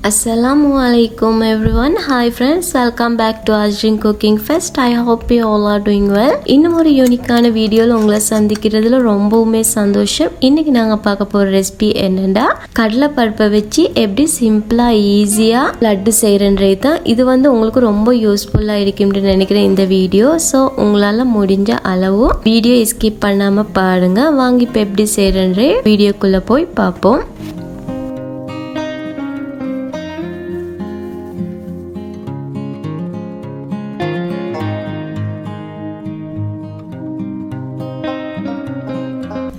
Assalamualaikum everyone. Hi friends, welcome back to Azrin Cooking Fest. I hope you all are doing well. இன்னும் ஒரு யூனிக்கான வீடியோல உங்களை சந்திக்கிறதுல ரொம்பவுமே சந்தோஷம். இன்னைக்கு நாங்க பார்க்க போற ரெசிபி என்னன்னா கடலை பருப்பை வச்சு எப்படி சிம்பிளா ஈஸியா லட்டு செய்யறன்றது தான். இது உங்களுக்கு ரொம்ப யூஸ்ஃபுல்லா இருக்கும்னு நினைக்கிறேன் இந்த வீடியோ. ஸோ உங்களால முடிஞ்ச அளவு வீடியோ ஸ்கிப் பண்ணாம பாருங்க. வாங்கி இப்போ எப்படி செய்யறன்ற வீடியோக்குள்ள போய் பார்ப்போம்.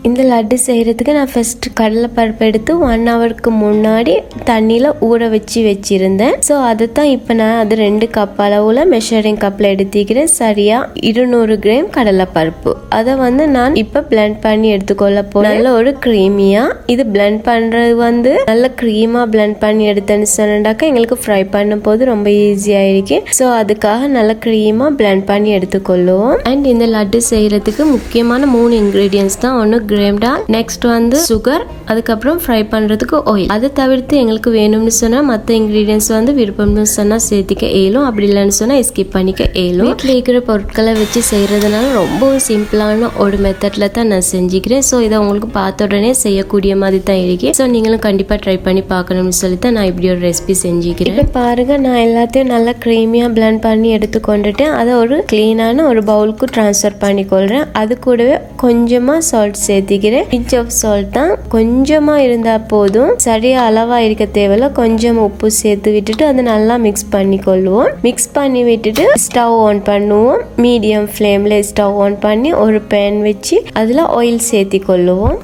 இந்த லட்டு செய்கிறதுக்கு நான் ஃபஸ்ட்டு கடலைப்பருப்பு எடுத்து 1 ஹவருக்கு முன்னாடி தண்ணியில் ஊற வச்சுருந்தேன். ஸோ அதை தான் இப்போ நான் அது 2 கப் அளவில் மெஷரிங் கப்பில் எடுத்துக்கிறேன். சரியாக 200 கிராம் கடலைப்பருப்பு அதை நான் இப்போ பிளெண்ட் பண்ணி எடுத்துக்கொள்ள போகிறேன். நல்ல ஒரு க்ரீமியாக இது பிளெண்ட் பண்ணுறது நல்ல க்ரீமாக பிளெண்ட் பண்ணி எடுத்தேன்னு சொன்னாக்கா எங்களுக்கு ஃப்ரை பண்ணும் போது ரொம்ப ஈஸியாக இருக்கு. ஸோ அதுக்காக நல்ல க்ரீமாக பிளெண்ட் பண்ணி எடுத்துக்கொள்ளுவோம். அண்ட் இந்த லட்டு செய்கிறதுக்கு முக்கியமான 3 இன்க்ரீடியன்ஸ் தான். ஒன்று கிரேம்டா, நெக்ஸ்ட் சுகர், அதுக்கப்புறம் ஃப்ரை பண்றதுக்கு ஆயில். அதை தவிர்த்து எங்களுக்கு வேணும்னு சொன்னா மற்ற இன்கிரீடியன்ஸ் விருப்பம்னு சொன்னா சேர்த்திக்க இயலும், அப்படி இல்லைன்னு சொன்னா ஸ்கிப் பண்ணிக்க இயலும். வீட்டில் இருக்கிற பொருட்களை வச்சு செய்யறதுனால ரொம்பவும் சிம்பிளான ஒரு மெத்தட்ல தான் நான் செஞ்சுக்கிறேன். ஸோ இதை உங்களுக்கு பார்த்த உடனே செய்யக்கூடிய மாதிரி தான் இருக்கு. ஸோ நீங்களும் கண்டிப்பா ட்ரை பண்ணி பார்க்கணும்னு சொல்லி தான் நான் இப்படி ஒரு ரெசிபி செஞ்சுக்கிறேன். இப்போ பாருங்க, நான் எல்லாத்தையும் நல்லா க்ரீமியா பிளெண்ட் பண்ணி எடுத்துக்கொண்டுட்டேன். அதை ஒரு கிளீனான ஒரு பவுலுக்கு டிரான்ஸ்ஃபர் பண்ணிக்கொள்றேன். அது கூடவே கொஞ்சமா சால்ட் சேர்த்திக்கிறேன். பிஞ்ச் ஆஃப் சால்ட் தான், கொஞ்சமா இருந்தா போதும், சரியா அளவா இருக்க தேவையில்ல. கொஞ்சம் உப்பு சேர்த்து விட்டுட்டு அதை நல்லா மிக்ஸ் பண்ணி கொள்ளுவோம். மிக்ஸ் பண்ணி விட்டுட்டு ஸ்டவ் ஆன் பண்ணுவோம். மீடியம் ஃப்ளேம்ல ஸ்டவ் ஆன் பண்ணி ஒரு பேன் வச்சு அதுல ஆயில் சேர்த்தி கொள்ளுவோம்.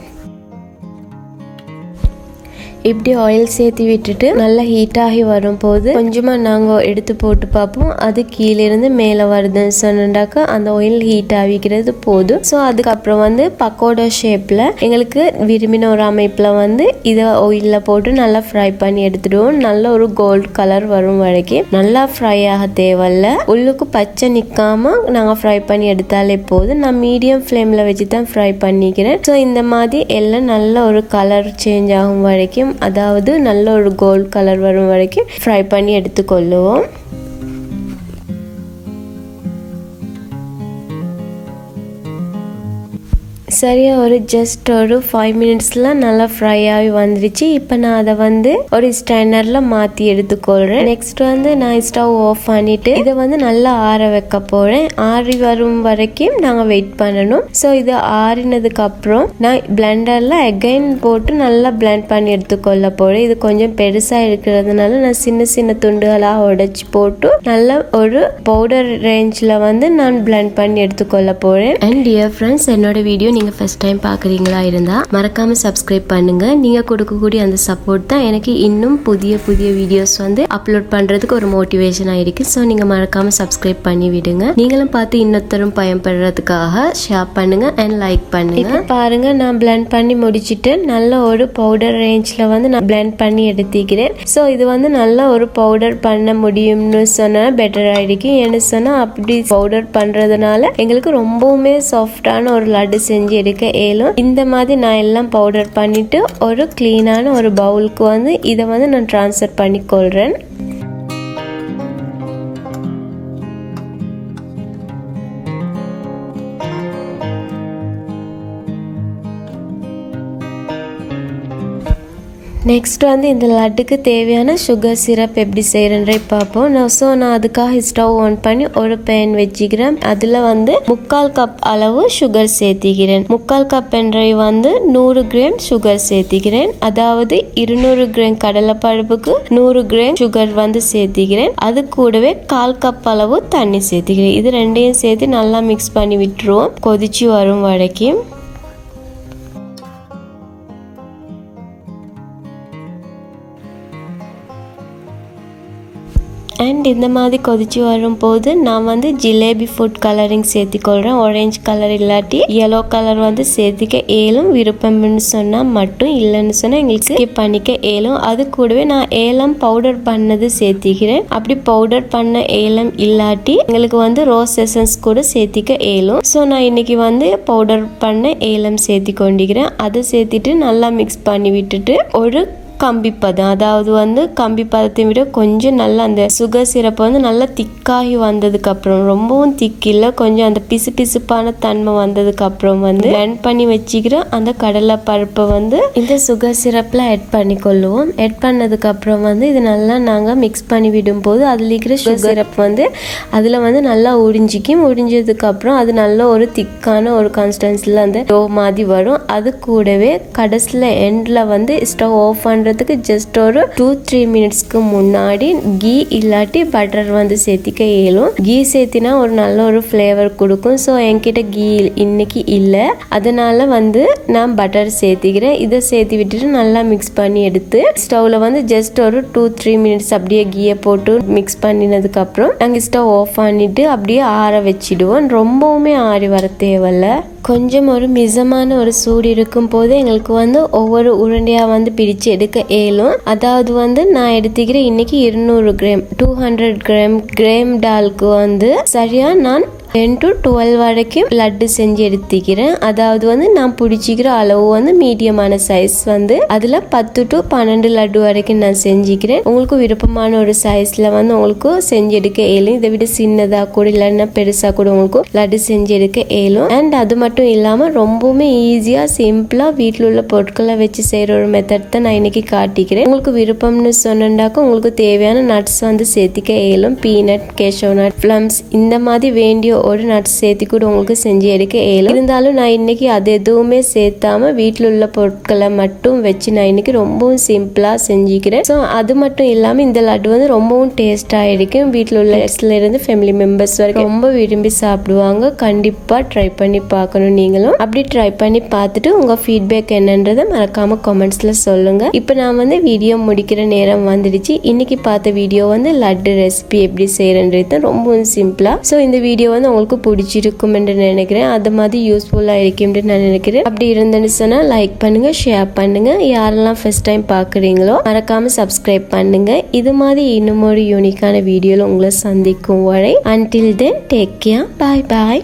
இப்படி ஆயில் சேர்த்து விட்டுட்டு நல்லா ஹீட் ஆகி வரும்போது கொஞ்சமா நாங்கள் எடுத்து போட்டு பார்ப்போம். அது கீழே இருந்து மேலே வருதுன்னு சொன்னாக்கா அந்த ஆயில் ஹீட் ஆகிக்கிறது போதும். ஸோ அதுக்கப்புறம் பக்கோடா ஷேப்ல எங்களுக்கு விரும்பின ஒரு அமைப்பில் இதை ஆயிலில் போட்டு நல்லா ஃப்ரை பண்ணி எடுத்துடுவோம். நல்ல ஒரு கோல்டு கலர் வரும் வரைக்கும் நல்லா ஃப்ரை ஆக தேவையில்ல. உள்ளுக்கு பச்சை நிற்காம நாங்கள் ஃப்ரை பண்ணி எடுத்தாலே போதும். நான் மீடியம் ஃப்ளேமில் வச்சு தான் ஃப்ரை பண்ணிக்கிறேன். ஸோ இந்த மாதிரி எல்லாம் நல்ல ஒரு கலர் சேஞ்ச் ஆகும் வரைக்கும், அதாவது நல்ல ஒரு கோல்ட் கலர் வரும் வரைக்கும் ஃப்ரை பண்ணி எடுத்துக்கொள்ளுவோம். சரியா ஒரு ஜஸ்ட் ஒரு 5 மினிட்ஸ்ல நல்லா ஃப்ரை ஆகி வந்துருச்சு. இப்போ நான் அதை ஒரு ஸ்ட்ரைனர்ல மாத்தி எடுத்துக்கொள்றேன். நெக்ஸ்ட் நான் ஸ்டவ் ஆஃப் பண்ணிட்டு இதை நல்லா ஆற வைக்க போறேன். ஆறி வரும் வரைக்கும் நாங்க வெயிட் பண்ணணும். ஸோ இது ஆறினதுக்கு அப்புறம் நான் பிளெண்டர்ல அகைன் போட்டு நல்லா பிளெண்ட் பண்ணி எடுத்துக்கொள்ள போறேன். இது கொஞ்சம் பெருசா இருக்கிறதுனால நான் சின்ன சின்ன துண்டுகளா உடைச்சு போட்டு நல்ல ஒரு பவுடர் ரேஞ்ச்ல நான் பிளெண்ட் பண்ணி எடுத்துக்கொள்ள போறேன். அண்ட் டியர் ஃப்ரெண்ட்ஸ், என்னோட வீடியோ நீங்க ஃபர்ஸ்ட் டைம் பாக்குறீங்களா இருந்தா மறக்காம சப்ஸ்கிரைப் பண்ணுங்க. நீங்க கொடுக்கக்கூடிய அந்த சப்போர்ட் தான் எனக்கு இன்னும் புதிய புதிய வீடியோஸ் அப்லோட் பண்றதுக்கு ஒரு மோட்டிவேஷன் ஆயிருக்கு. ஸோ நீங்க மறக்காம சப்ஸ்கிரைப் பண்ணி விடுங்க. நீங்களும் பார்த்து இன்னொருத்தரும் பயன்படுறதுக்காக ஷேர் பண்ணுங்க அண்ட் லைக் பண்ணுங்க. பாருங்க, நான் பிளெண்ட் பண்ணி முடிச்சிட்டு நல்ல ஒரு பவுடர் ரேஞ்ச்ல நான் பிளெண்ட் பண்ணி எடுத்துக்கிறேன். ஸோ இது நல்ல ஒரு பவுடர் பண்ண முடியும்னு சொன்னா பெட்டர் ஆயிருக்கு. ஏன்னு சொன்னா அப்படி பவுடர் பண்றதுனால எங்களுக்கு ரொம்பவுமே சாஃப்டான ஒரு லட்டு செஞ்சு எடுக்க இயலும். இந்த மாதிரி நான் எல்லாம் பவுடர் பண்ணிட்டு ஒரு கிளீனான ஒரு பவுலுக்கு இதை நான் ட்ரான்ஸ்ஃபர் பண்ணி கொள்றேன். நெக்ஸ்ட் இந்த லட்டுக்கு தேவையான சுகர் சிரப் எப்படி செய்யறேன்ற பார்ப்போம். ஸோ நான் அதுக்காக ஸ்டவ் ஆன் பண்ணி ஒரு பேன் வச்சுக்கிறேன். அதில் 3/4 கப் அளவு சுகர் சேர்த்திக்கிறேன். 3/4 கப் என்ற 100 கிராம் சுகர் சேர்த்திக்கிறேன். அதாவது 200 கிராம் கடலைப்பருப்புக்கு 100 கிராம் சுகர் சேர்த்திக்கிறேன். அது கூடவே 1/4 கப் அளவு தண்ணி சேர்த்திக்கிறேன். இது ரெண்டையும் சேர்த்து நல்லா மிக்ஸ் பண்ணி விட்டுருவோம் கொதிச்சு வரும் வரைக்கும். அண்ட் இந்த மாதிரி கொதிச்சு வரும்போது நான் ஜிலேபி ஃபுட் கலரிங் சேர்த்திக்கொள்கிறேன். ஆரஞ்சு கலர் இல்லாட்டி yellow கலர் சேர்த்திக்க ஏலும். விருப்பம்னு சொன்னால் மட்டும், இல்லைன்னு சொன்னால் எங்களுக்கு ஸ்கிப் பண்ணிக்க ஏலும். அது கூடவே நான் ஏலம் பவுடர் பண்ணது சேர்த்திக்கிறேன். அப்படி பவுடர் பண்ண ஏலம் இல்லாட்டி எங்களுக்கு ரோஸ் எசன்ஸ் கூட சேர்த்திக்க ஏலும். ஸோ நான் இன்னைக்கு பவுடர் பண்ண ஏலம் சேர்த்தி கொண்டிக்கிறேன். அதை சேர்த்திட்டு நல்லா மிக்ஸ் பண்ணி விட்டுட்டு ஒரு கம்பி பதம், அதாவது வந்து கம்பி பதத்தை விட கொஞ்சம் நல்லா அந்த சுகர் சிரப் வந்து நல்லா திக்காகி வந்ததுக்கு அப்புறம், ரொம்பவும் திக் இல்லை, கொஞ்சம் அந்த பிசு பிசுப்பான தன்மை வந்ததுக்கு அப்புறம் வந்து பிளெண்ட் பண்ணி வச்சுக்கிற அந்த கடலை பருப்பை வந்து இந்த சுகர் சிரப்ல ஆட் பண்ணிக்கொள்ளுவோம். ஆட் பண்ணதுக்கு அப்புறம் வந்து இது நல்லா நாங்கள் மிக்ஸ் பண்ணி விடும் போது அதில் இருக்கிற சுகர் சிரப் வந்து அதில் வந்து நல்லா உறிஞ்சிக்கும். உறிஞ்சதுக்கு அப்புறம் அது நல்ல ஒரு திக்கான ஒரு கன்சிஸ்டன்சியில் அந்த டோ மாதிரி வரும். அது கூடவே கடைசியில் எண்டில் வந்து ஸ்டவ் ஆஃப் பண்ணுறதுக்கு ஜஸ்ட் ஒரு 2-3 மினிட்ஸ்க்கு முன்னாடி கீ இல்லாட்டி பட்டர் வந்து சேர்த்திக்க இயலும். கீ சேர்த்தினா ஒரு நல்ல ஒரு ஃப்ளேவர் கொடுக்கும். ஸோ என்கிட்ட கீ இன்னைக்கு இல்லை, அதனால வந்து நான் பட்டர் சேர்த்திக்கிறேன். இதை சேர்த்து விட்டுட்டு நல்லா மிக்ஸ் பண்ணி எடுத்து ஸ்டவ்ல வந்து ஜஸ்ட் ஒரு 2-3 மினிட்ஸ் அப்படியே கீயை போட்டு மிக்ஸ் பண்ணினதுக்கு அப்புறம் நாங்கள் ஸ்டவ் ஆஃப் பண்ணிட்டு அப்படியே ஆற வச்சிடுவோம். ரொம்பவுமே ஆறி வர தேவையில்ல, கொஞ்சம் ஒரு மிதமான ஒரு சூடு இருக்கும் போது எங்களுக்கு வந்து ஒவ்வொரு உருண்டையா வந்து பிரிச்சு எடுக்க இயலும். அதாவது வந்து நான் எடுத்துக்கிறேன் இன்னைக்கு 200 கிராம் 200 கிராம் டாலுக்கு வந்து சரியா நான் 10 to 12 வரைக்கும் லட்டு செஞ்சு எடுத்துக்கிறேன். அதாவது வந்து நான் பிடிச்சிக்கிற அளவு வந்து மீடியமான சைஸ் வந்து அதில் 10 to 12 லட்டு வரைக்கும் நான் செஞ்சுக்கிறேன். உங்களுக்கு விருப்பமான ஒரு சைஸில் வந்து உங்களுக்கு செஞ்சு எடுக்க இயலும். இதை விட சின்னதாக கூட இல்லைன்னா பெருசாக கூட உங்களுக்கு லட்டு செஞ்சு எடுக்க இயலும். அண்ட் அது மட்டும் இல்லாமல் ரொம்பவுமே ஈஸியாக சிம்பிளாக வீட்டில் உள்ள பொருட்களை வச்சு செய்கிற ஒரு மெத்தட் தான் நான் இன்னைக்கு காட்டிக்கிறேன். உங்களுக்கு விருப்பம்னு சொன்னாக்க உங்களுக்கு தேவையான நட்ஸ் வந்து சேர்த்திக்க இயலும். பீனட், கேஷோ நட், பிளம்ஸ் இந்த மாதிரி வேண்டிய ஒரு நட்ஸ் சேர்த்து கூட உங்களுக்கு செஞ்சு எடுக்க இயலும். இருந்தாலும் நான் இன்னைக்கு அது எதுவுமே சேர்த்தாம வீட்டில் உள்ள பொருட்களை மட்டும் வச்சு நான் இன்னைக்கு ரொம்பவும் சிம்பிளா செஞ்சுக்கிறேன். ஸோ அது மட்டும் இல்லாமல் இந்த லட்டு வந்து ரொம்பவும் டேஸ்டாக இருக்கும். வீட்டில் உள்ள இருந்து ஃபேமிலி மெம்பர்ஸ் வரைக்கும் ரொம்ப விரும்பி சாப்பிடுவாங்க. கண்டிப்பாக ட்ரை பண்ணி பார்க்கணும். நீங்களும் அப்படி ட்ரை பண்ணி பார்த்துட்டு உங்கள் ஃபீட்பேக் என்னன்றதை மறக்காம கமெண்ட்ஸில் சொல்லுங்க. இப்போ நான் வந்து வீடியோ முடிக்கிற நேரம் வந்துடுச்சு. இன்னைக்கு பார்த்த வீடியோ வந்து லட்டு ரெசிபி எப்படி செய்யறன்றது ரொம்பவும் சிம்பிளா. ஸோ இந்த வீடியோ வந்து உங்களுக்கு பிடிச்சிருக்கும் என்று நினைக்கிறேன். அது மாதிரி யூஸ்ஃபுல்லாக இருக்கும் நான் நினைக்கிறேன். அப்படி இருந்துன்னு சொன்னா லைக் பண்ணுங்க, ஷேர் பண்ணுங்க. யாரெல்லாம் ஃபர்ஸ்ட் டைம் பார்க்குறீங்களோ மறக்காம சப்ஸ்கிரைப் பண்ணுங்க. இது மாதிரி இன்னும் ஒரு யூனிக்கான வீடியோவில் உங்களை சந்திக்கும் வரை until then take care, bye bye.